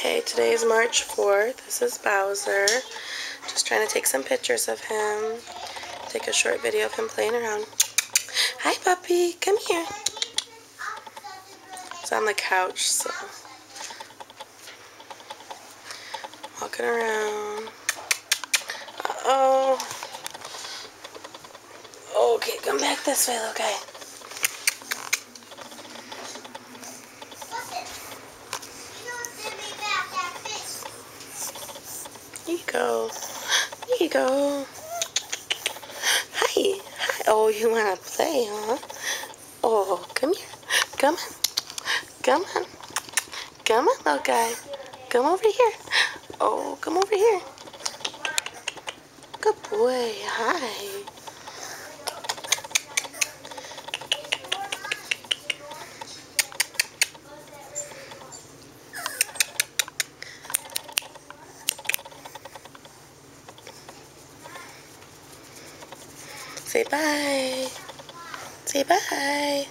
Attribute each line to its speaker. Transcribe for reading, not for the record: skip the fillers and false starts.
Speaker 1: Okay, today is March 4th. This is Bowser. Just trying to take some pictures of him. Take a short video of him playing around. Hi, puppy. Come here. He's on the couch, so walking around. Uh-oh. Okay, come back this way, little guy. Here you go. Here you go. Hi. Hi. Oh, you want to play, huh? Oh, come here. Come on. Come on. Come on, little guy. Come over here. Oh, come over here. Good boy. Hi. Say bye. Say bye.